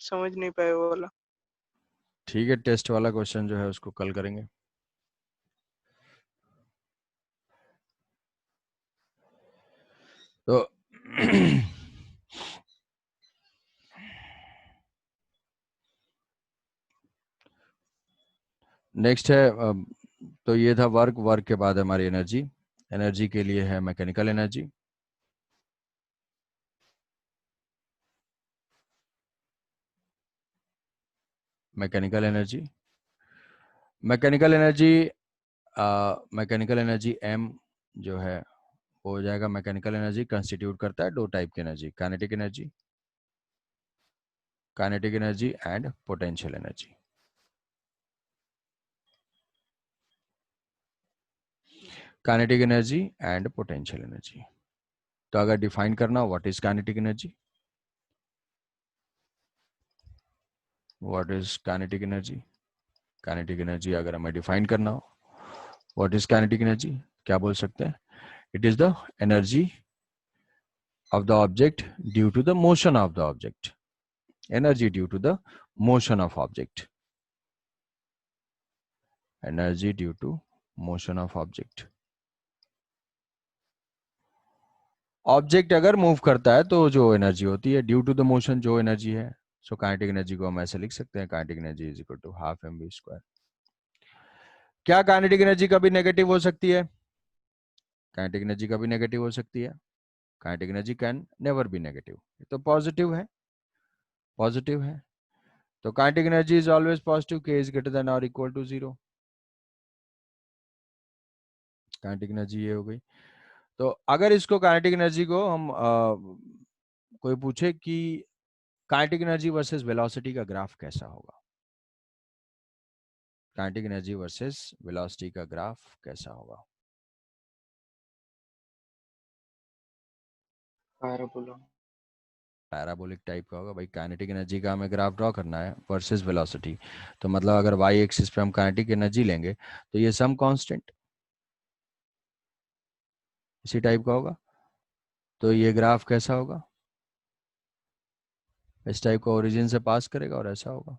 समझ नहीं पाए वो वाला। ठीक है, टेस्ट वाला क्वेश्चन जो है उसको कल करेंगे। तो नेक्स्ट है तो ये था वर्क। वर्क के बाद हमारी एनर्जी। एनर्जी के लिए है mechanical energy. Mechanical energy, mechanical energy, mechanical energy M जो है वो हो जाएगा। मैकेनिकल एनर्जी कंस्टिट्यूट करता है दो टाइप की energy, kinetic energy, kinetic energy and potential energy. Kinetic energy and potential energy. तो अगर डिफाइन करना, what is kinetic energy, what is kinetic energy. Kinetic energy अगर हमें डिफाइन करना हो, व्हाट इज काइनेटिक एनर्जी, क्या बोल सकते हैं? It is the energy of the object due to the motion of the object. Energy due to the motion of object. Energy due to motion of object. Object अगर move करता है तो जो energy होती है ड्यू टू द मोशन, जो energy है, so kinetic energy को हम ऐसे लिख सकते हैं, kinetic energy is equal to half M V square. क्या काइनेटिक एनर्जी कभी नेगेटिव हो सकती है? काइनेटिक एनर्जी कभी नेगेटिव हो सकती है? Kinetic energy can never be negative. तो पॉजिटिव है, पॉजिटिव है। तो kinetic energy is always positive, के इज ग्रेटर देन और इक्वल टू 0। काइनेटिक एनर्जी ये हो गई। तो अगर इसको काइनेटिक एनर्जी को हम कोई पूछे कि काइनेटिक एनर्जी वर्सेस वेलोसिटी का ग्राफ कैसा होगा, काइनेटिक एनर्जी वर्सेस वेलोसिटी का ग्राफ कैसा होगा? पैराबोला। पैराबोलिक टाइप का होगा भाई। काइनेटिक एनर्जी का हमें ग्राफ ड्रॉ करना है वर्सेस वेलोसिटी, तो मतलब अगर वाई एक्सिस पे हम काइनेटिक एनर्जी लेंगे तो ये सम कांस्टेंट इसी टाइप का होगा। तो ये ग्राफ कैसा होगा? इस टाइप का ओरिजिन से पास करेगा और ऐसा होगा।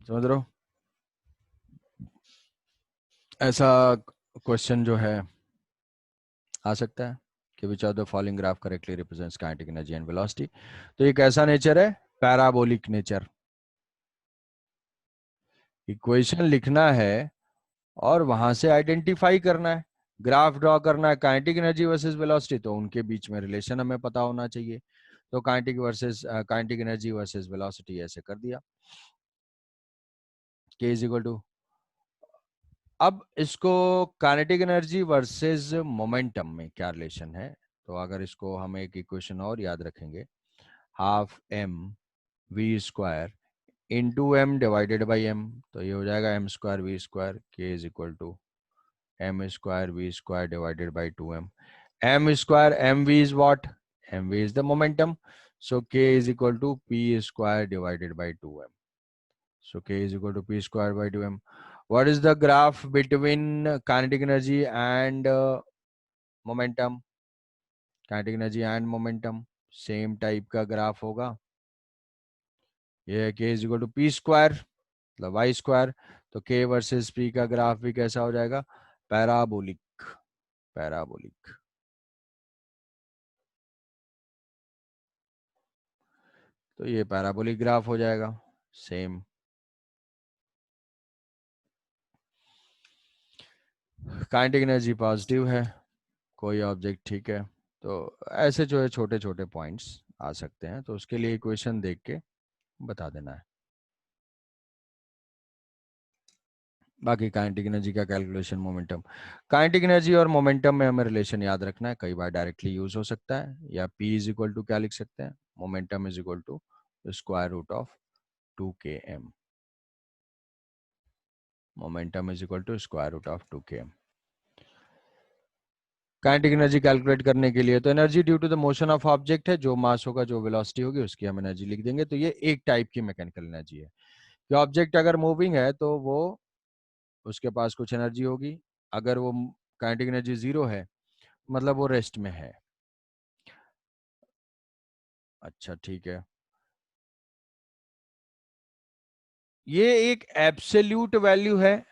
समझ रहे हो? ऐसा क्वेश्चन जो है आ सकता है कि which of the following graph correctly represents kinetic energy and velocity. तो ये कैसा नेचर है? Parabolic nature. इक्वेशन लिखना है और वहां से आइडेंटिफाई करना है, ग्राफ ड्रॉ करना है काइनेटिक एनर्जी वर्सेस वेलोसिटी, तो उनके बीच में रिलेशन हमें पता होना चाहिए। तो काइनेटिक एनर्जी वर्सेस वेलोसिटी ऐसे कर दिया, के इज इक्वल टू। अब इसको काइनेटिक एनर्जी वर्सेस मोमेंटम में क्या रिलेशन है, तो अगर इसको हम एक इक्वेशन और याद रखेंगे, half M V square into M divided by M, तो ये हो जाएगा M square V square, K is equal to M square V square divided by 2m। M square M V is what? M V is the momentum, so k is equal to p square divided by 2m, so k is equal to p square by 2m. What is the graph between kinetic energy and momentum? Kinetic energy and momentum same type का graph होगा। ये k is equal to p square मतलब y square, तो k versus p का graph भी कैसा हो जाएगा? पैराबोलिक। पैराबोलिक। तो ये पैराबोलिक ग्राफ हो जाएगा सेम। काइनेटिक एनर्जी पॉजिटिव है, कोई ऑब्जेक्ट, ठीक है। तो ऐसे जो है छोटे छोटे पॉइंट्स आ सकते हैं, तो उसके लिए इक्वेशन देख के बता देना है। बाकी काइनेटिक एनर्जी का कैलकुलेशन, मोमेंटम, काइनेटिक एनर्जी और मोमेंटम में हमें रिलेशन याद रखना है, कई बार डायरेक्टली यूज हो सकता है, या P इज इक्वल टू क्या लिख सकते हैं, momentum is equal to square root of 2km। Momentum is equal to square root of 2km। Kinetic energy calculate करने के लिए तो energy due to the motion of object है, जो मास होगा, जो वेलोसिटी होगी, उसकी हम एनर्जी लिख देंगे। तो ये एक टाइप की मैकेनिकल एनर्जी है कि ऑब्जेक्ट अगर मूविंग है तो वो उसके पास कुछ एनर्जी होगी, अगर वो काइनेटिक एनर्जी 0 है मतलब वो रेस्ट में है। अच्छा ठीक है, ये एक एब्सोल्यूट वैल्यू है।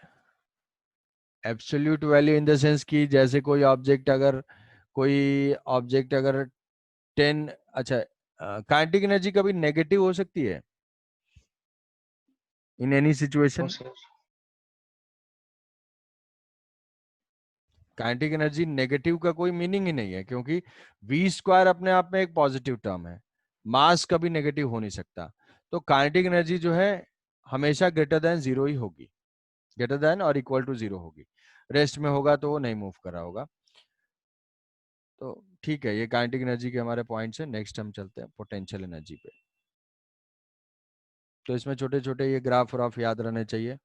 Absolute value in the sense कि जैसे कोई ऑब्जेक्ट अगर 10, अच्छा काइनेटिक एनर्जी कभी नेगेटिव हो सकती है in any know situation? Sir. Kinetic energy negative का कोई मीनिंग ही नहीं है, क्योंकि वी स्क्वायर अपने आप में एक पॉजिटिव टर्म है, मास कभी नेगेटिव हो नहीं सकता। तो काइनेटिक एनर्जी जो है हमेशा ग्रेटर देन जीरो ही होगी, ग्रेटर देन और इक्वल टू जीरो होगी। रेस्ट में होगा तो वो नहीं मूव कर रहा होगा। तो ठीक है, ये काइनेटिक एनर्जी के हमारे पॉइंट्स हैं। नेक्स्ट हम चलते हैं पोटेंशियल एनर्जी पे। तो इसमें छोटे छोटे ये ग्राफ व्राफ याद रहने चाहिए,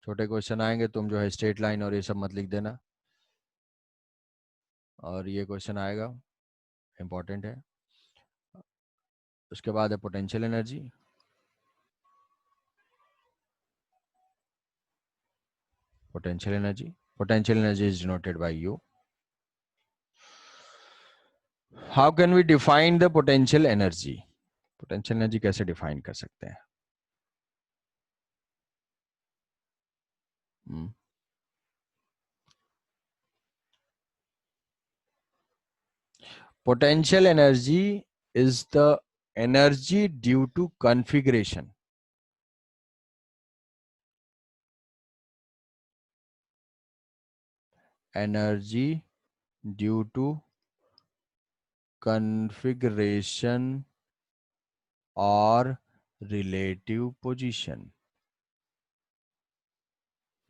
छोटे क्वेश्चन आएंगे, तुम जो है स्ट्रेट लाइन और ये सब मत लिख देना। और ये क्वेश्चन आएगा, इंपॉर्टेंट है। उसके बाद है potential energy. Potential energy is denoted by U. How can we define the potential energy? Potential energy कैसे define कर सकते हैं? Potential energy is the energy due to configuration. Energy due to configuration or relative position.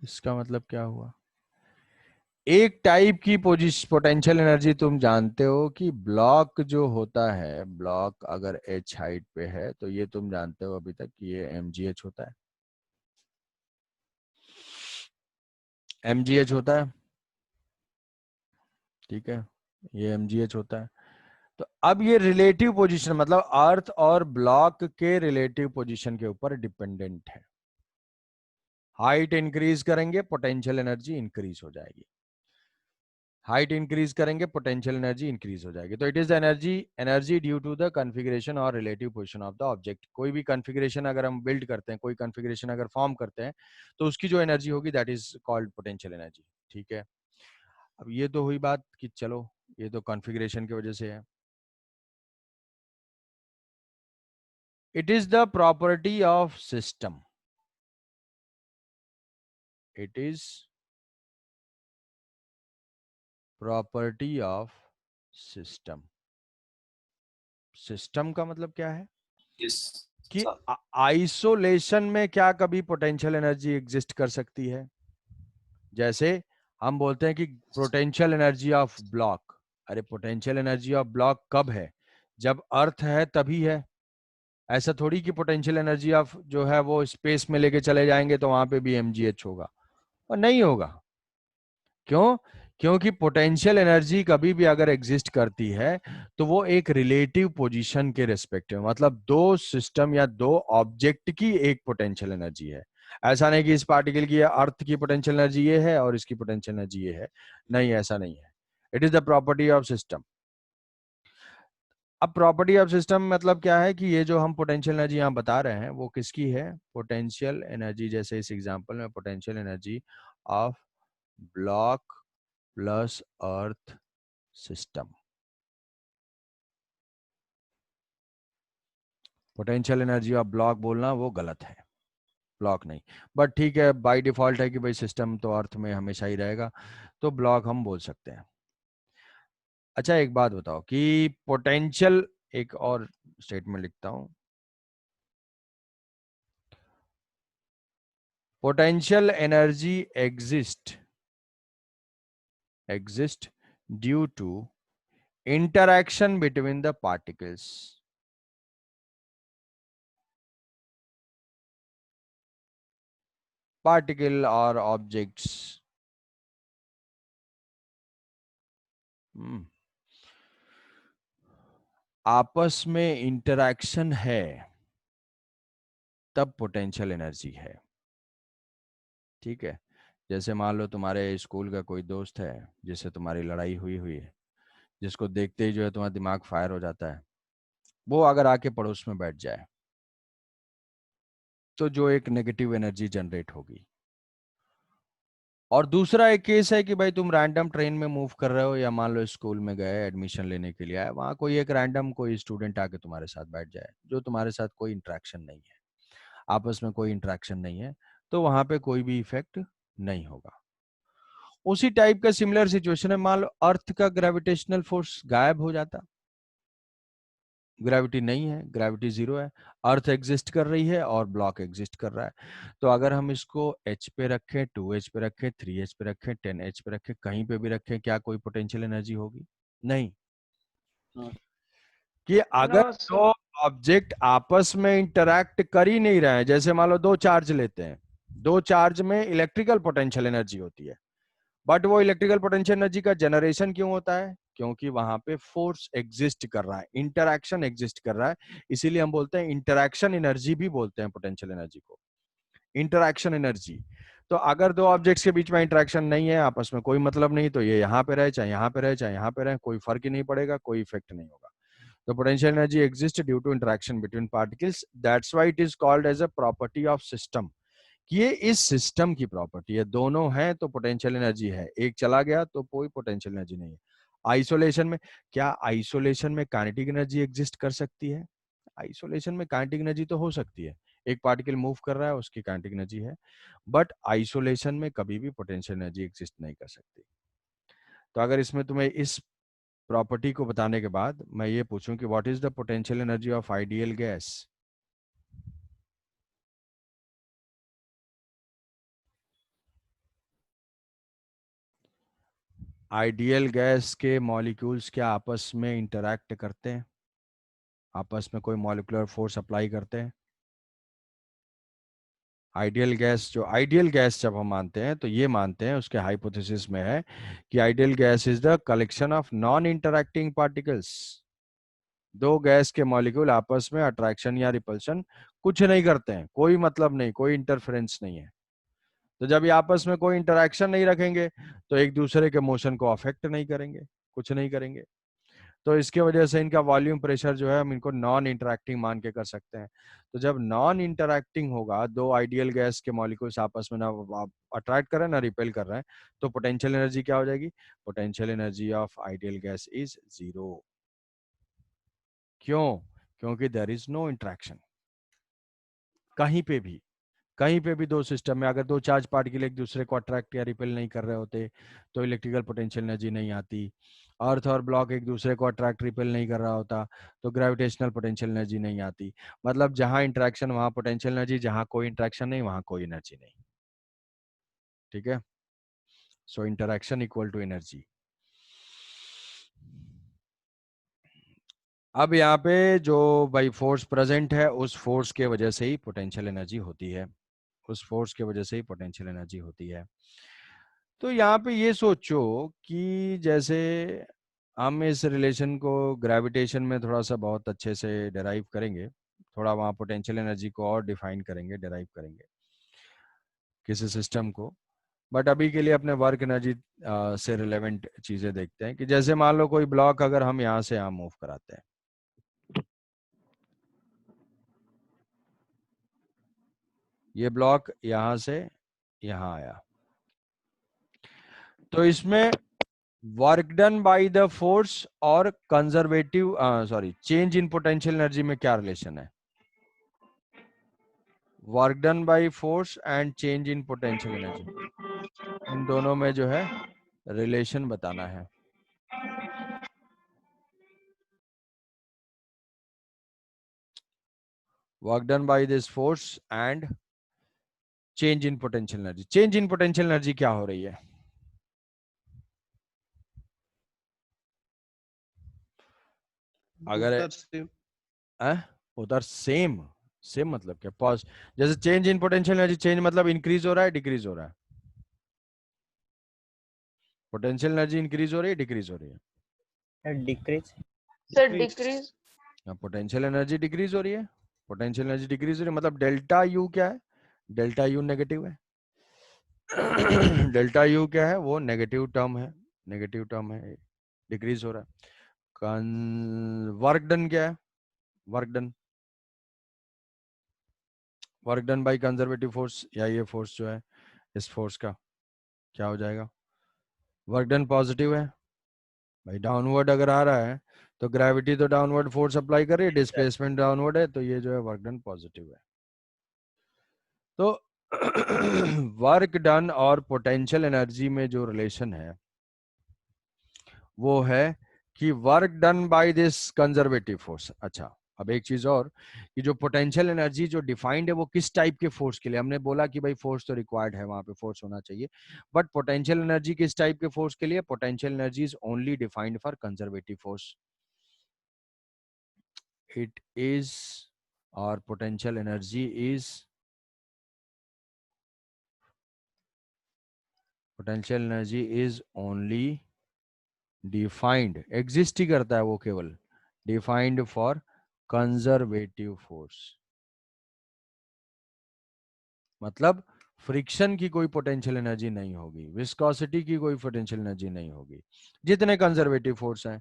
इसका मतलब क्या हुआ? एक type की पोटेंशियल एनर्जी तुम जानते हो कि ब्लॉक जो होता है, ब्लॉक अगर h हाइट पे है तो ये तुम जानते हो अभी तक कि ये mgh होता है, mgh होता है, ठीक है, ये mgh होता है। तो अब ये रिलेटिव पोजीशन मतलब अर्थ और ब्लॉक के रिलेटिव पोजीशन के ऊपर डिपेंडेंट है। हाइट इंक्रीज करेंगे पोटेंशियल एनर्जी इंक्रीज हो जाएगी, हाइट इंक्रीज करेंगे पोटेंशियल एनर्जी इंक्रीज हो जाएगी। तो it is energy due to the configuration और relative position of the object. कोई भी कॉन्फ़िगरेशन अगर हम बिल्ड करते हैं, कोई कॉन्फ़िगरेशन अगर फॉर्म करते हैं, तो उसकी जो एनर्जी होगी that is called potential energy. ठीक है, अब ये तो हुई बात कि चलो ये तो कॉन्फ़िगरेशन की वजह से है। It is the property of system, it is property of system. System का मतलब क्या है यस कि सर। आइसोलेशन में क्या कभी पोटेंशियल एनर्जी एग्जिस्ट कर सकती है? जैसे हम बोलते हैं कि पोटेंशियल एनर्जी ऑफ ब्लॉक, अरे पोटेंशियल एनर्जी ऑफ ब्लॉक कब है? जब अर्थ है तभी है। ऐसा थोड़ी कि पोटेंशियल एनर्जी ऑफ जो है वो स्पेस में लेके चले जाएंगे तो वहां पे भी mgh होगा, और नहीं होगा। क्यों? क्योंकि पोटेंशियल एनर्जी कभी भी अगर एग्जिस्ट करती है तो वो एक रिलेटिव पोजीशन के रेस्पेक्ट में, मतलब दो सिस्टम या दो ऑब्जेक्ट की एक पोटेंशियल एनर्जी है। ऐसा नहीं कि इस पार्टिकल की अर्थ की पोटेंशियल एनर्जी ये है और इसकी पोटेंशियल एनर्जी ये है, नहीं ऐसा नहीं है। It is the property of system. अब प्रॉपर्टी ऑफ सिस्टम मतलब क्या है कि ये जो हम पोटेंशियल एनर्जी यहाँ बता रहे हैं वो किसकी है? पोटेंशियल एनर्जी, जैसे इस एग्जांपल में potential energy of block plus earth system. Potential energy of block बोलना वो गलत है, ब्लॉक नहीं। बट ठीक है, बाय डिफॉल्ट है कि भाई सिस्टम तो अर्थ में हमेशा ही रहेगा, तो ब्लॉक हम बोल सकते हैं। अच्छा एक बात बताओ कि पोटेंशियल, एक और स्टेटमेंट लिखता हूं, potential energy exist due to interaction between the particles, particle or objects। आपस में इंटरैक्शन है तब पोटेंशियल एनर्जी है, ठीक है। जैसे मान लो तुम्हारे स्कूल का कोई दोस्त है जिससे तुम्हारी लड़ाई हुई हुई है, जिसको देखते ही जो है तुम्हारा दिमाग फायर हो जाता है, वो अगर आके पड़ोस में बैठ जाए तो जो एक नेगेटिव एनर्जी जनरेट होगी। और दूसरा एक केस है कि भाई तुम रैंडम ट्रेन में मूव कर रहे हो, या मान लो स्कूल में गए एडमिशन लेने के लिए आए, वहां कोई एक रैंडम कोई स्टूडेंट आके तुम्हारे साथ बैठ जाए जो तुम्हारे साथ कोई इंटरेक्शन नहीं है, आपस में कोई इंटरेक्शन नहीं है, तो वहां पे कोई भी इफेक्ट नहीं होगा। उसी टाइप का सिमिलर सिचुएशन है, मान लो अर्थ का ग्रेविटेशनल फोर्स गायब हो जाता, ग्रेविटी नहीं है, ग्रेविटी जीरो है, अर्थ एग्जिस्ट कर रही है और ब्लॉक एग्जिस्ट कर रहा है, तो अगर हम इसको एच पे रखें, 2h पे रखें, 3h पे रखें, 10h पे रखें, कहीं पे भी रखें, क्या कोई पोटेंशियल एनर्जी होगी? नहीं। कि अगर ना सर। दो ऑब्जेक्ट आपस में इंटरैक्ट कर ही नहीं रहे हैं, जैसे मान लो दो चार्ज लेते हैं, दो चार्ज में इलेक्ट्रिकल पोटेंशियल एनर्जी होती है, बट वो इलेक्ट्रिकल पोटेंशियल एनर्जी का जनरेशन क्यों होता है? क्योंकि वहां पे फोर्स एग्जिस्ट कर रहा है, इंटरैक्शन एग्जिस्ट कर रहा है, इसीलिए हम बोलते हैं इंटरैक्शन एनर्जी भी बोलते हैं पोटेंशियल एनर्जी को, इंटरैक्शन एनर्जी। तो अगर दो ऑब्जेक्ट्स के बीच में इंटरैक्शन नहीं है, आपस में कोई मतलब नहीं, तो ये यहाँ पे रहे चाहे यहाँ पे रहे चाहे यहाँ पे रहे, कोई फर्क ही नहीं पड़ेगा, कोई इफेक्ट नहीं होगा। तो potential energy exist due to interaction between particles, that's why it is called as a property of system. ये इस सिस्टम की प्रॉपर्टी है, दोनों हैं तो पोटेंशियल एनर्जी है, एक चला गया तो कोई पोटेंशियल एनर्जी नहीं है। आइसोलेशन में, क्या आइसोलेशन में काइनेटिक एनर्जी एग्जिस्ट कर सकती है? आइसोलेशन में काइनेटिक एनर्जी तो हो सकती है, एक पार्टिकल मूव कर रहा है उसकी काइनेटिक एनर्जी है, बट आइसोलेशन में कभी भी पोटेंशियल एनर्जी एग्जिस्ट नहीं कर सकती। तो अगर इसमें तुम्हें इस प्रॉपर्टी को बताने के बाद मैं ये पूछूं कि what is the potential energy of ideal gas? Ideal gas के मॉलिक्यूल्स क्या आपस में इंटरैक्ट करते हैं, आपस में कोई मॉलिक्यूलर फोर्स अप्लाई करते हैं? आइडियल गैस, जो आइडियल गैस जब हम मानते हैं तो ये मानते हैं, उसके हाइपोथेसिस में है कि ideal gas is the collection of non interacting particles. दो गैस के मॉलिक्यूल आपस में अट्रैक्शन या रिपल्शन कुछ नहीं करते हैं, कोई मतलब नहीं, कोई इंटरफेरेंस नहीं है। तो जब ये आपस में कोई इंटरैक्शन नहीं रखेंगे तो एक दूसरे के मोशन को अफेक्ट नहीं करेंगे, कुछ नहीं करेंगे। तो इसके वजह से इनका वॉल्यूम प्रेशर जो है हम इनको नॉन इंटरैक्टिंग मान के कर सकते हैं। तो जब नॉन इंटरैक्टिंग होगा, दो आइडियल गैस के मॉलिक्यूल्स आपस में ना अट्रैक्ट कर रहे हैं ना रिपेल कर रहे हैं, तो पोटेंशियल एनर्जी क्या हो जाएगी? Potential energy of ideal gas is zero. क्यों? क्योंकि देयर इज नो इंटरैक्शन कहीं पे भी। कहीं पे भी दो सिस्टम में अगर दो चार्ज पार्टिकल एक दूसरे को अट्रैक्ट या रिपेल नहीं कर रहे होते तो इलेक्ट्रिकल पोटेंशियल एनर्जी नहीं आती। अर्थ और ब्लॉक एक दूसरे को अट्रैक्ट रिपेल नहीं कर रहा होता तो ग्रेविटेशनल पोटेंशियल एनर्जी नहीं आती। मतलब जहां इंटरेक्शन वहां पोटेंशियल एनर्जी, जहां कोई इंटरेक्शन नहीं वहां कोई एनर्जी नहीं। ठीक है, सो इंटरेक्शन इक्वल टू एनर्जी। अब यहाँ पे जो भाई फोर्स प्रेजेंट है उस फोर्स के वजह से ही पोटेंशियल एनर्जी होती है, उस फोर्स के वजह से ही पोटेंशियल एनर्जी होती है। तो यहाँ पे ये सोचो कि जैसे हम इस रिलेशन को ग्रेविटेशन में थोड़ा सा बहुत अच्छे से डिराइव करेंगे, थोड़ा वहाँ पोटेंशियल एनर्जी को और डिफाइन करेंगे, डिराइव करेंगे किसी सिस्टम को। बट अभी के लिए अपने वर्क एनर्जी से रिलेवेंट चीजें देखते हैं कि जैसे मान लो कोई ब्लॉक अगर हम यहाँ से यहाँ मूव कराते हैं, ये ब्लॉक यहाँ से यहाँ आया, तो इसमें work done by the force और conservative sorry change in potential energy में क्या रिलेशन है? Work done by force and change in potential energy, इन दोनों में जो है रिलेशन बताना है। Work done by this force and change in potential energy, change in potential energy क्या हो रही है? अगर उधर से उधर सेम, सेम मतलब क्या? पॉज, जैसे change in potential energy, change मतलब इंक्रीज हो रहा है डिक्रीज हो रहा है? पोटेंशियल एनर्जी इंक्रीज हो रही है डिक्रीज हो रही है? Decrease. Sir decrease. Potential energy decrease हो रही है, पोटेंशियल एनर्जी डिक्रीज हो रही है, मतलब डेल्टा यू क्या है? डेल्टा यू नेगेटिव है। डेल्टा यू क्या है, वो नेगेटिव टर्म है, नेगेटिव टर्म है, डिक्रीज हो रहा है। वर्क डन क्या है, work done, work done by conservative force, या ये फोर्स जो है इस फोर्स का क्या हो जाएगा, वर्क डन पॉजिटिव है भाई, डाउनवर्ड अगर आ रहा है तो ग्रेविटी तो डाउनवर्ड फोर्स अप्लाई कर रही है, डिस्प्लेसमेंट डाउनवर्ड है, तो ये जो है वर्क डन पॉजिटिव है। तो वर्क डन और पोटेंशियल एनर्जी में जो रिलेशन है वो है कि work done by this conservative force. अच्छा, अब एक चीज और कि जो पोटेंशियल एनर्जी जो डिफाइंड है वो किस टाइप के फोर्स के लिए, हमने बोला कि भाई फोर्स तो रिक्वायर्ड है, वहां पे फोर्स होना चाहिए, बट पोटेंशियल एनर्जी किस टाइप के फोर्स के लिए, potential energy is only defined for conservative force. it is, or potential energy is, potential energy is only defined, exist ही करता है वो केवल, defined for conservative force। मतलब फ्रिक्शन की कोई पोटेंशियल एनर्जी नहीं होगी, विस्कोसिटी की कोई पोटेंशियल एनर्जी नहीं होगी, जितने कंजर्वेटिव फोर्स हैं,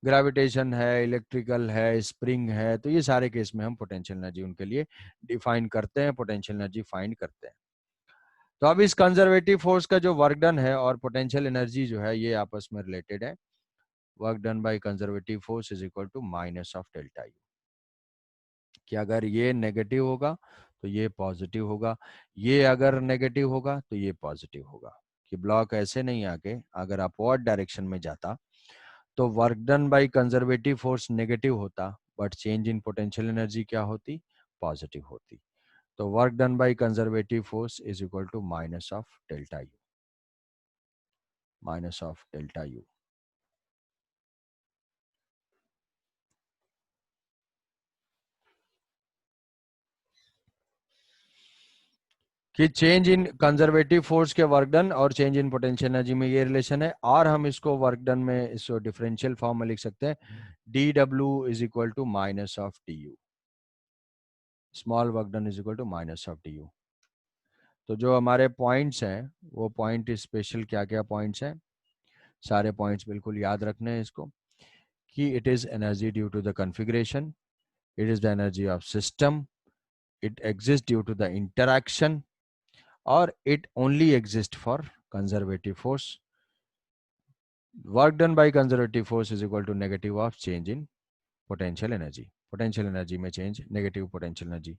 ग्रेविटेशन है, इलेक्ट्रिकल है, स्प्रिंग है, तो ये सारे केस में हम पोटेंशियल एनर्जी उनके लिए डिफाइन करते हैं, पोटेंशियल एनर्जी फाइंड करते हैं। तो अब इस कंजर्वेटिव फोर्स का जो वर्क डन है और पोटेंशियल एनर्जी जो है ये आपस में रिलेटेड है। Work done by conservative force is equal to minus of delta U, कि अगर ये नेगेटिव होगा तो ये पॉजिटिव होगा, ये अगर नेगेटिव होगा तो ये पॉजिटिव होगा, कि ब्लॉक ऐसे नहीं आके अगर अपवर्ड डायरेक्शन में जाता तो work done by conservative force negative होता, but change in potential energy क्या होती, पॉजिटिव होती। तो work done by conservative force is equal to minus of delta U, minus of delta U. कि चेंज इन कंजर्वेटिव फोर्स के work done और change in potential energy में ये relation है, और हम इसको वर्क डन में इसको डिफरेंशियल फॉर्म में लिख सकते हैं, D W is equal to minus of D U, small work done is equal to minus of D U. तो जो हमारे पॉइंट्स हैं वो पॉइंट स्पेशल क्या क्या पॉइंट्स हैं, सारे पॉइंट्स बिल्कुल याद रखने हैं इसको, कि it is energy due to the configuration, it is the energy of system, it exist due to the interaction, और it only exists for conservative force. Work done by conservative force is equal to negative of change in potential energy, potential energy में change, negative potential energy।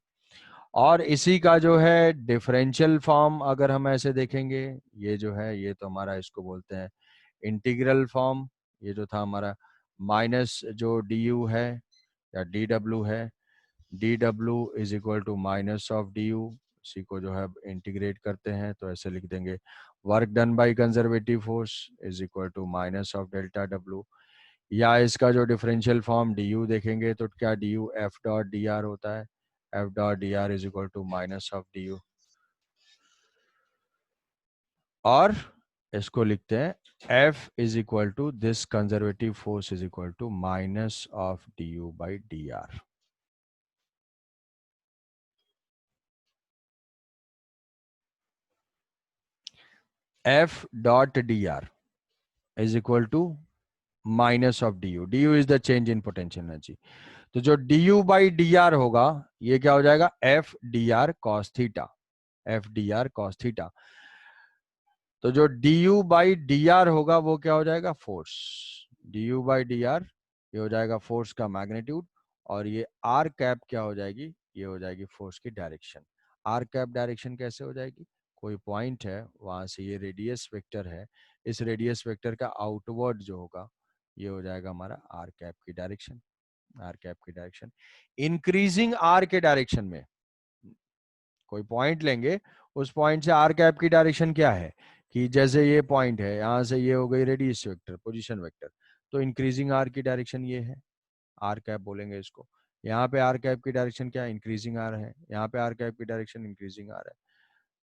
और इसी का जो है differential form अगर हम ऐसे देखेंगे, ये जो है ये तो हमारा इसको बोलते हैं इंटीग्रल फॉर्म, ये जो था हमारा माइनस जो डी यू है या डी डब्ल्यू है, D W is equal to minus of D U, इसी को जो है इंटीग्रेट करते हैं तो ऐसे लिख देंगे, work done by conservative force is equal to minus of delta W, या इसका जो डिफरेंशियल फॉर्म डी यू देखेंगे तो क्या d U F dot d r होता है, F dot d r is equal to minus of D U, और इसको लिखते हैं F is equal to this conservative force is equal to minus of D U by D r. F dot dr is equal to minus of D U, d U is the change in potential energy, तो जो d U by D r होगा ये क्या हो जाएगा, F d r cos theta, F d r cos theta. तो जो d U by D r होगा वो क्या हो जाएगा, force, D U by D r ये हो जाएगा फोर्स का मैग्नीट्यूड, और ये आर कैप क्या हो जाएगी, ये हो जाएगी फोर्स की डायरेक्शन। आर कैप डायरेक्शन कैसे हो जाएगी, कोई पॉइंट है वहां से ये रेडियस वेक्टर है, इस रेडियस वेक्टर का आउटवर्ड जो होगा ये हो जाएगा हमारा आर कैप की डायरेक्शन, आर कैप की डायरेक्शन। इंक्रीजिंग आर के डायरेक्शन में कोई पॉइंट लेंगे, उस पॉइंट से आर कैप की डायरेक्शन क्या है, कि जैसे ये पॉइंट है यहां से ये हो गई रेडियस वेक्टर, पोजीशन वेक्टर, तो इंक्रीजिंग आर की डायरेक्शन ये है, आर कैप बोलेंगे इसको। यहाँ पे आर कैप की डायरेक्शन क्या है, इंक्रीजिंग आर है, यहाँ पे आर कैप की डायरेक्शन इंक्रीजिंग आर है,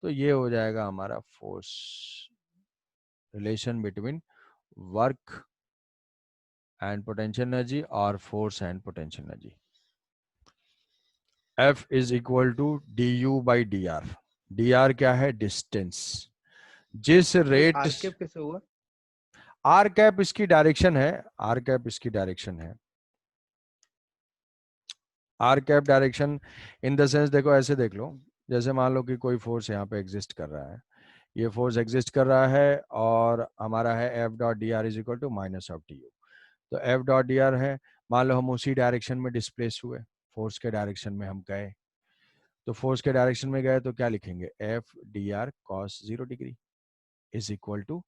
तो ये हो जाएगा हमारा force relation between work and potential energy और force and potential energy. F is equal to D U by D R, D R क्या है, डिस्टेंस, जिस रेट, आर कैप कैसे हुआ? आर कैप इसकी डायरेक्शन है, आर कैप इसकी direction है, R cap direction in the sense, देखो ऐसे देख लो, जैसे मान लो कि कोई फोर्स यहाँ पे एग्जिस्ट कर रहा है, ये फोर्स एग्जिस्ट कर रहा है और हमारा है F dot d r is equal to minus of D U. तो एफ डॉट डी आर है, मान लो हम उसी डायरेक्शन में डिस्प्लेस हुए, फोर्स के डायरेक्शन में हम गए, तो फोर्स के डायरेक्शन में गए तो क्या लिखेंगे, F d r cos 0 degree is equal to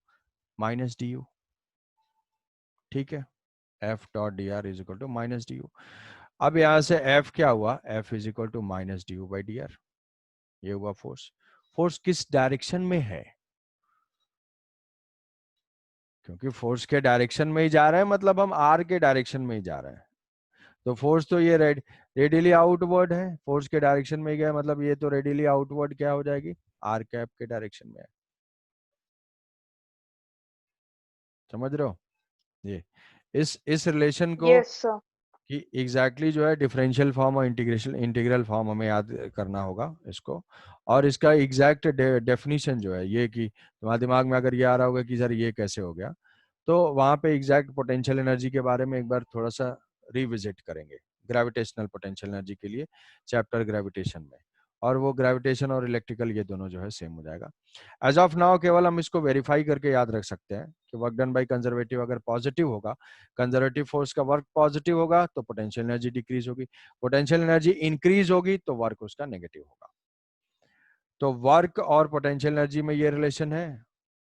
minus d U. ठीक है, F dot d r is equal to minus d U. अब यहां से एफ क्या हुआ, F is equal to minus d U by D r, ये हुआ force. Force किस डायरेक्शन में है, क्योंकि फोर्स के डायरेक्शन में ही जा रहे हैं, मतलब हम आर के डायरेक्शन में ही जा रहे हैं, तो फोर्स तो ये रेडियली आउटवर्ड है, फोर्स के डायरेक्शन में ही गया, मतलब ये तो रेडियली आउटवर्ड क्या हो जाएगी, आर कैप के डायरेक्शन में है। समझ रहे हो ये, इस रिलेशन को यस सर। कि एग्जैक्टली जो है डिफरेंशियल फॉर्म और इंटीग्रेशन इंटीग्रल फॉर्म हमें याद करना होगा इसको, और इसका एग्जैक्ट डेफिनेशन जो है ये, कि तुम्हारे दिमाग में अगर ये आ रहा होगा कि सर ये कैसे हो गया, तो वहां पे एग्जैक्ट पोटेंशियल एनर्जी के बारे में एक बार थोड़ा सा रिविजिट करेंगे, ग्रेविटेशनल पोटेंशियल एनर्जी के लिए चैप्टर ग्रेविटेशन में, और वो ग्रेविटेशन और इलेक्ट्रिकल ये दोनों जो है सेम हो जाएगा। एज ऑफ नाउ केवल हम इसको वेरीफाई करके याद रख सकते हैं कि वर्क डन बाय कंजर्वेटिव अगर पॉजिटिव होगा, कंजर्वेटिव फोर्स का वर्क पॉजिटिव होगा तो पोटेंशियल एनर्जी डिक्रीज होगी, पोटेंशियल एनर्जी इंक्रीज होगी तो वर्क उसका नेगेटिव होगा। तो वर्क और पोटेंशियल एनर्जी में ये रिलेशन है,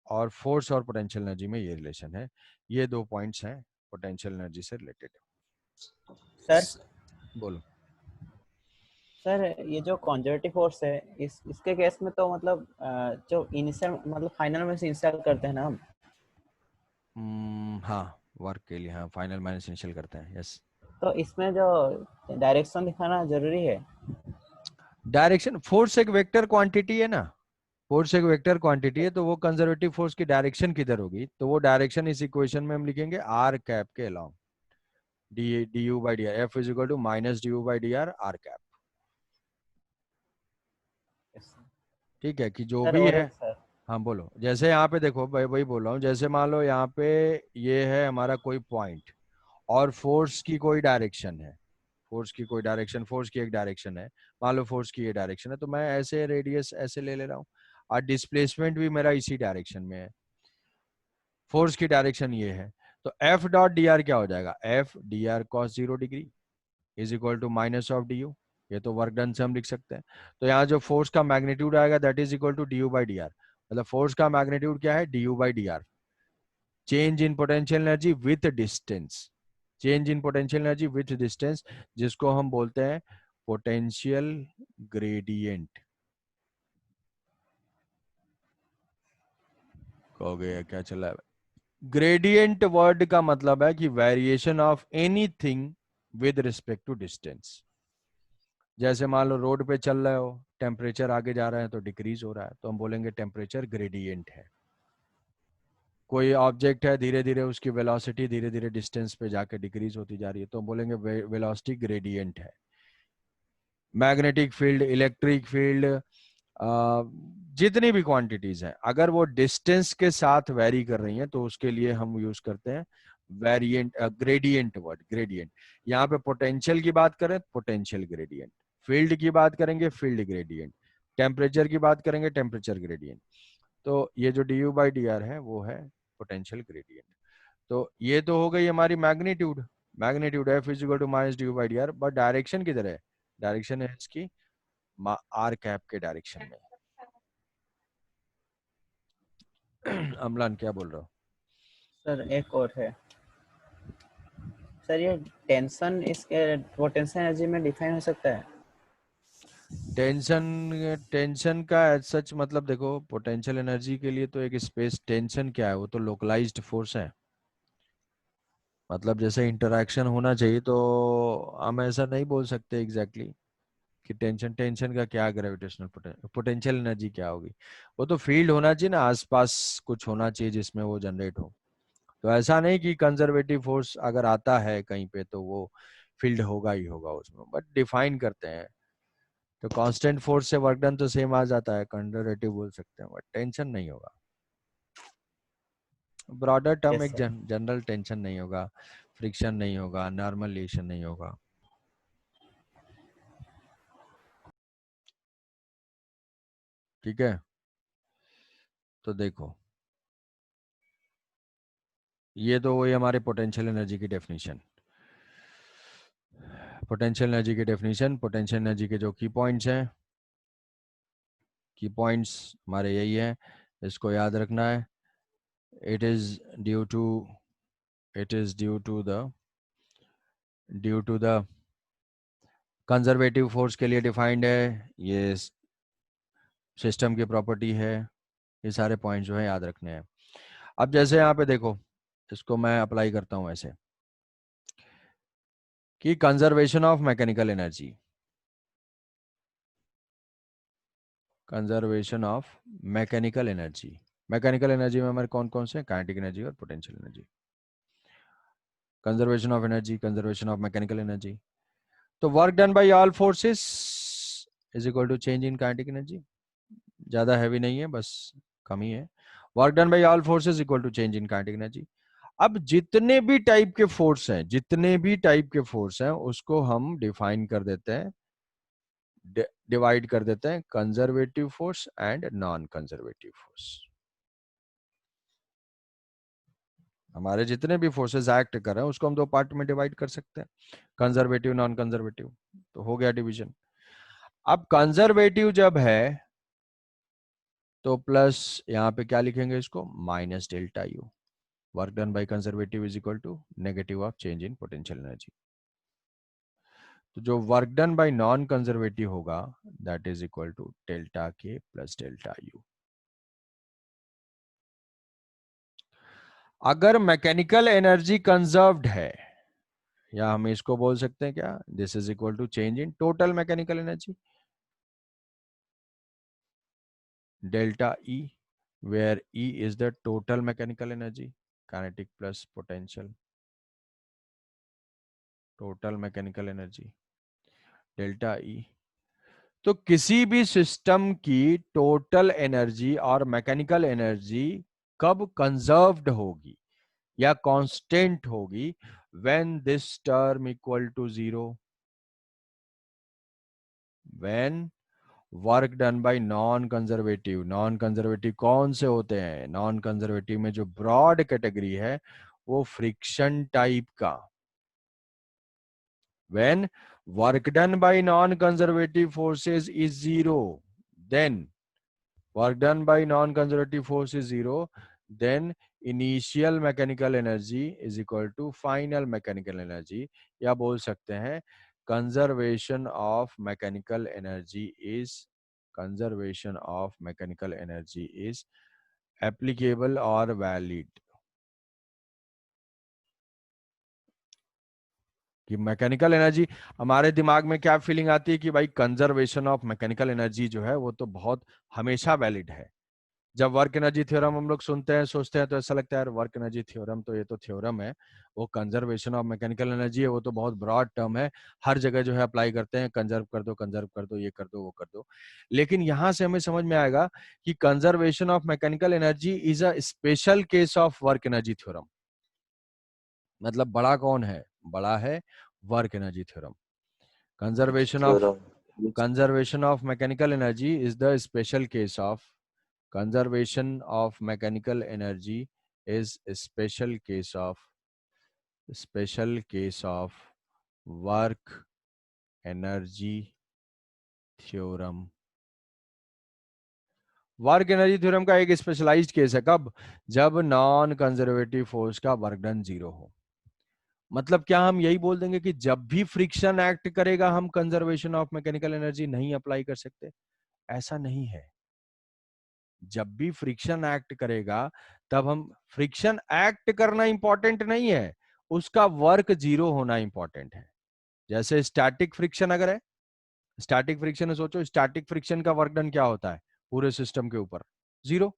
और फोर्स और पोटेंशियल एनर्जी में ये रिलेशन है, ये दो पॉइंट्स हैं पोटेंशियल एनर्जी से रिलेटेड। सर बोलो। सर, ये जो कंजर्वेटिव फोर्स है, इसके केस में तो मतलब जो इनिशियल मतलब फाइनल में से इंस्टॉल करते हैं ना हम। हाँ, वर्क के लिए हाँ फाइनल माइनस इनिशियल करते हैं, यस। तो इसमें जो डायरेक्शन दिखाना जरूरी है। डायरेक्शन, फोर्स एक वेक्टर क्वांटिटी है ना, फोर्स एक वेक्टर क्वांटिटी है, तो वो कंजर्वेटिव फोर्स की डायरेक्शन किधर होगी, तो वो डायरेक्शन इस इक्वेशन में हम लिखेंगे आर कैप के along, d U by D r, F is equal to minus d U by D r, r cap. ठीक है, कि जो सर भी और है, एक सर, हाँ बोलो, जैसे यहाँ पे देखो भाई, वही बोल रहा हूँ, जैसे मान लो यहाँ पे ये है हमारा कोई पॉइंट, और फोर्स की कोई डायरेक्शन है, फोर्स की कोई डायरेक्शन, फोर्स की एक डायरेक्शन है, मान लो फोर्स की ये डायरेक्शन है, तो मैं ऐसे रेडियस ऐसे ले रहा हूँ, और डिस्प्लेसमेंट भी मेरा इसी डायरेक्शन में है, फोर्स की डायरेक्शन ये है, तो एफ डॉट डी आर क्या हो जाएगा, F d r cos 0 degree is equal to minus of D U, ये तो वर्क डन से हम लिख सकते हैं। तो यहाँ जो फोर्स का मैग्नीट्यूड आएगा that is equal to D U by D r, मतलब फोर्स का मैग्नीट्यूड क्या है, d U by D r, change in potential energy with distance, change in potential energy with distance, जिसको हम बोलते हैं पोटेंशियल ग्रेडियंट। कहोगे क्या चला है, ग्रेडियंट वर्ड का मतलब है कि variation of anything with respect to distance. जैसे मान लो रोड पे चल रहे हो, टेम्परेचर आगे जा रहा है तो डिक्रीज हो रहा है, तो हम बोलेंगे टेम्परेचर ग्रेडियंट है। कोई ऑब्जेक्ट है, धीरे धीरे उसकी वेलोसिटी धीरे धीरे डिस्टेंस पे जाके डिक्रीज होती जा रही है, तो हम बोलेंगे वेलोसिटी ग्रेडियंट है। मैग्नेटिक फील्ड, इलेक्ट्रिक फील्ड, जितनी भी क्वांटिटीज हैं, अगर वो डिस्टेंस के साथ वेरी कर रही हैं तो उसके लिए हम यूज करते हैं वेरिएंट, ग्रेडियंट वर्ड, ग्रेडियंट। यहाँ पे पोटेंशियल की बात करें, पोटेंशियल ग्रेडियंट, फील्ड की बात करेंगे, फील्ड ग्रेडियंट, टेम्परेचर की बात करेंगे, टेम्परेचर ग्रेडियंट। तो ये जो d U by D r है वो है पोटेंशियल ग्रेडियंट। तो ये तो हो गई हमारी magnitude, magnitude F is equal to minus d U by D r, but direction किधर है, डायरेक्शन है इसकी आर कैप के डायरेक्शन में। अमलान क्या बोल रहा हो? सर एक और है सर, ये टेंशन इसके पोटेंशियल एनर्जी में डिफाइन हो सकता है। टेंशन, टेंशन का एज सच मतलब देखो, पोटेंशियल एनर्जी के लिए तो एक स्पेस, टेंशन क्या है, वो तो लोकलाइज्ड फोर्स है, मतलब जैसे इंटरैक्शन होना चाहिए, तो हम ऐसा नहीं बोल सकते एग्जैक्टली कि टेंशन, टेंशन का क्या ग्रेविटेशनल पोटेंशियल एनर्जी क्या होगी, वो तो फील्ड होना चाहिए ना, आसपास कुछ होना चाहिए जिसमें वो जनरेट हो। तो ऐसा नहीं कि कंजर्वेटिव फोर्स अगर आता है कहीं पे तो वो फील्ड होगा ही होगा उसमें, बट डिफाइन करते हैं, तो कांस्टेंट फोर्स से वर्क डन तो सेम आ जाता है, कंजर्वेटिव बोल सकते हैं, बट टेंशन नहीं होगा। ब्रॉडर टर्म यस एक सर। जनरल टेंशन नहीं होगा, फ्रिक्शन नहीं होगा, नॉर्मलाइजेशन नहीं होगा। ठीक है, तो देखो ये तो वही हमारे पोटेंशियल एनर्जी की डेफिनेशन। पोटेंशियल एनर्जी की डेफिनेशन, पोटेंशियल एनर्जी के जो की पॉइंट्स हैं, की पॉइंट्स हमारे यही हैं, इसको याद रखना है। It is due to it is due to the conservative force के लिए डिफाइंड है, ये सिस्टम की प्रॉपर्टी है। ये सारे पॉइंट जो है याद रखने हैं। अब जैसे यहाँ पे देखो, इसको मैं अप्लाई करता हूँ ऐसे कि conservation of mechanical energy, conservation of mechanical energy, mechanical energy में हमारे कौन कौन से, काइनेटिक एनर्जी और potential energy. Conservation of energy, conservation of mechanical energy, तो work done by all forces is equal to change in kinetic energy. ज्यादा heavy नहीं है, बस कम ही है। Work done by all forces equal to change in kinetic energy. अब जितने भी टाइप के फोर्स हैं, जितने भी टाइप के फोर्स हैं उसको हम डिफाइन कर देते हैं, डिवाइड कर देते हैं, conservative force and non conservative force. हमारे जितने भी फोर्सेस एक्ट कर रहे हैं उसको हम दो पार्ट में डिवाइड कर सकते हैं, कंजर्वेटिव नॉन कंजर्वेटिव। तो हो गया डिवीजन। अब कंजर्वेटिव जब है तो प्लस यहां पे क्या लिखेंगे, इसको minus delta U. Work done by conservative is equal to negative of change in potential energy. तो जो work done by non conservative होगा that is equal to delta K plus delta U. अगर mechanical energy conserved है, या हम इसको बोल सकते हैं क्या, this is equal to change in total mechanical energy delta E, where E is the total mechanical energy, kinetic plus potential, total mechanical energy delta E. तो किसी भी सिस्टम की टोटल एनर्जी और मैकेनिकल एनर्जी कब conserved होगी या constant होगी, when this term equal to zero, when work done by non conservative. Non conservative कौन से होते हैं, नॉन कंजर्वेटिव में जो ब्रॉड कैटेगरी है वो फ्रिक्शन टाइप का। when work done by non-conservative forces is zero, then work done by non-conservative force is zero, then initial mechanical energy is equal to final mechanical energy, या बोल सकते हैं conservation of mechanical energy is, conservation of mechanical energy is applicable or valid। कि mechanical energy, हमारे दिमाग में क्या feeling आती है कि भाई कंजर्वेशन ऑफ मैकेनिकल एनर्जी जो है वो तो बहुत हमेशा वैलिड है। जब वर्क एनर्जी थ्योरम हम लोग सुनते हैं, सोचते हैं, तो ऐसा लगता है यार वर्क एनर्जी थ्योरम तो ये तो थ्योरम है, वो कंजर्वेशन ऑफ मैकेनिकल एनर्जी है वो तो बहुत ब्रॉड टर्म है, हर जगह जो है अप्लाई करते हैं, कंजर्व कर दो, कंजर्व कर दो, ये कर दो, वो कर दो। लेकिन यहां से हमें समझ में आएगा कि conservation of mechanical energy is a special case of work energy theorem. मतलब बड़ा कौन है, बड़ा है work energy theorem. conservation of mechanical energy is the special case of, conservation of mechanical energy is a special case of work energy theorem। Work energy theorem का एक specialised case है, कब, जब नॉन कंजर्वेटिव फोर्स का work done zero हो। मतलब क्या हम यही बोल देंगे कि जब भी फ्रिक्शन एक्ट करेगा हम कंजर्वेशन ऑफ मैकेनिकल एनर्जी नहीं अप्लाई कर सकते? ऐसा नहीं है। जब भी फ्रिक्शन एक्ट करेगा तब हम, फ्रिक्शन एक्ट करना इंपॉर्टेंट नहीं है, उसका वर्क जीरो होना इंपॉर्टेंट है। जैसे स्टैटिक फ्रिक्शन अगर है, स्टैटिक फ्रिक्शन सोचो, स्टैटिक फ्रिक्शन का वर्क डन क्या होता है पूरे सिस्टम के ऊपर, जीरो,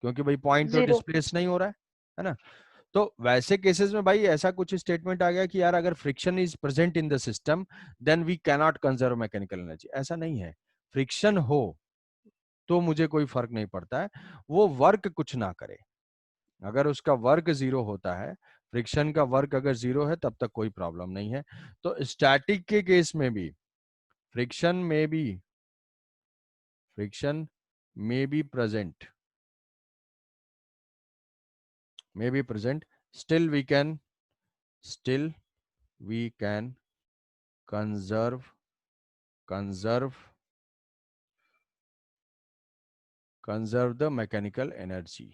क्योंकि भाई पॉइंट तो जीरो। डिस्प्लेस नहीं हो रहा है ना। तो वैसे केसेस में भाई ऐसा कुछ स्टेटमेंट आ गया कि यार अगर friction is present in the system then we cannot conserve mechanical energy, ऐसा नहीं है। फ्रिक्शन हो तो मुझे कोई फर्क नहीं पड़ता है, वो वर्क कुछ ना करे, अगर उसका वर्क जीरो होता है, फ्रिक्शन का वर्क अगर जीरो है, तब तक कोई प्रॉब्लम नहीं है। तो स्टैटिक के केस में भी फ्रिक्शन में be present, still we can conserve the mechanical energy.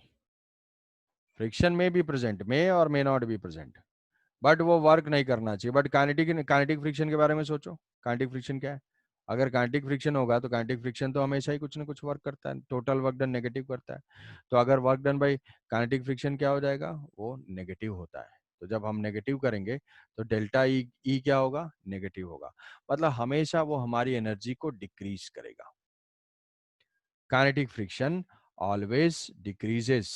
Friction में भी प्रेजेंट, मे और may not be present, but वो वर्क नहीं करना चाहिए। बट काइनेटिक फ्रिक्शन के बारे में सोचो, काइनेटिक फ्रिक्शन क्या है? अगर काइनेटिक फ्रिक्शन होगा तो काइनेटिक फ्रिक्शन तो हमेशा ही कुछ ना कुछ वर्क करता है, टोटल वर्क डन नेगेटिव करता है। तो अगर work done by kinetic friction क्या हो जाएगा? वो नेगेटिव होता है। तो जब हम नेगेटिव करेंगे तो डेल्टा ई क्या होगा? नेगेटिव होगा। मतलब हमेशा वो हमारी एनर्जी को डिक्रीज करेगा। Kinetic friction always decreases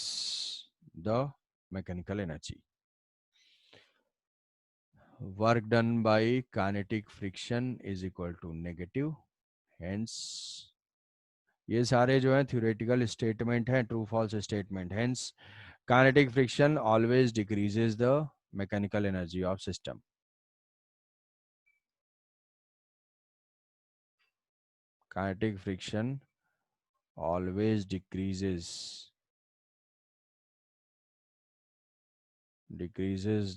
the mechanical energy. Work done by kinetic friction is equal to negative, hence ये सारे जो है theoretical statement हैं, true false statement, hence kinetic friction always decreases the mechanical energy of system. Kinetic friction always decreases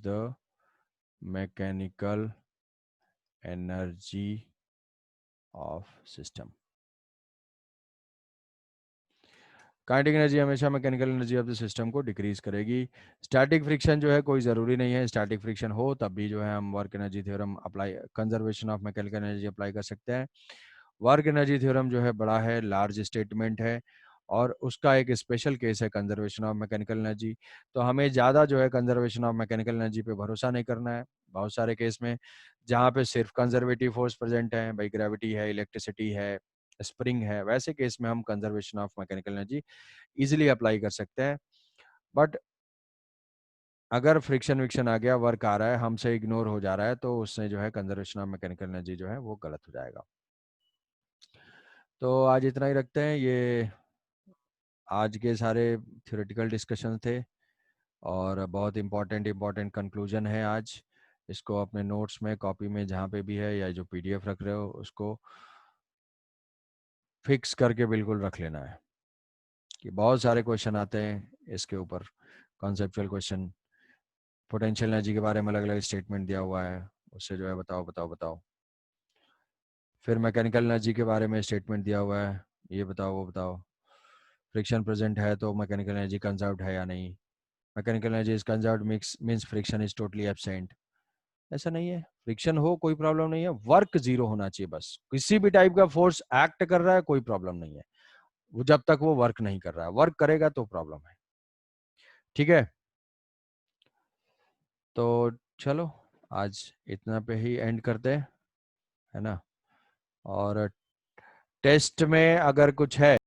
the mechanical energy of system. Kinetic energy हमेशा mechanical energy of the system को decrease करेगी। Static friction जो है कोई ज़रूरी नहीं है, static friction हो तब भी जो है हम work energy theorem apply, conservation of mechanical energy apply कर सकते हैं। वर्क एनर्जी थ्योरम जो है बड़ा है, लार्ज स्टेटमेंट है, और उसका एक स्पेशल केस है कंजर्वेशन ऑफ मैकेनिकल एनर्जी। तो हमें ज़्यादा जो है कंजर्वेशन ऑफ मैकेनिकल एनर्जी पे भरोसा नहीं करना है। बहुत सारे केस में जहाँ पे सिर्फ कंजर्वेटिव फोर्स प्रेजेंट है, भाई ग्रेविटी है, इलेक्ट्रिसिटी है, स्प्रिंग है, वैसे केस में हम conservation of mechanical energy easily apply कर सकते हैं। बट अगर फ्रिक्शन विक्शन आ गया, वर्क आ रहा है, हमसे इग्नोर हो जा रहा है, तो उससे जो है कंजर्वेशन ऑफ मैकेनिकल एनर्जी जो है वो गलत हो जाएगा। तो आज इतना ही रखते हैं। ये आज के सारे थ्योरेटिकल डिस्कशन थे और बहुत इंपॉर्टेंट कंक्लूजन है आज। इसको अपने नोट्स में, कॉपी में, जहाँ पे भी है, या जो पीडीएफ रख रहे हो उसको फिक्स करके बिल्कुल रख लेना है कि बहुत सारे क्वेश्चन आते हैं इसके ऊपर, कॉन्सेप्चुअल क्वेश्चन। पोटेंशियल एनर्जी के बारे में अलग अलग स्टेटमेंट दिया हुआ है, उससे जो है बताओ। फिर मैकेनिकल एनर्जी के बारे में स्टेटमेंट दिया हुआ है, ये बताओ वो बताओ। फ्रिक्शन प्रेजेंट है तो मैकेनिकल एनर्जी कंजर्व्ड है या नहीं? Mechanical energy is conserved means friction is totally absent. ऐसा नहीं है, फ्रिक्शन हो कोई प्रॉब्लम नहीं है, वर्क जीरो होना चाहिए बस। किसी भी टाइप का फोर्स एक्ट कर रहा है कोई प्रॉब्लम नहीं है, वो जब तक वो वर्क नहीं कर रहा है। वर्क करेगा तो प्रॉब्लम है। ठीक है, तो चलो आज इतना पे ही एंड करते हैं, है ना? और टेस्ट में अगर कुछ है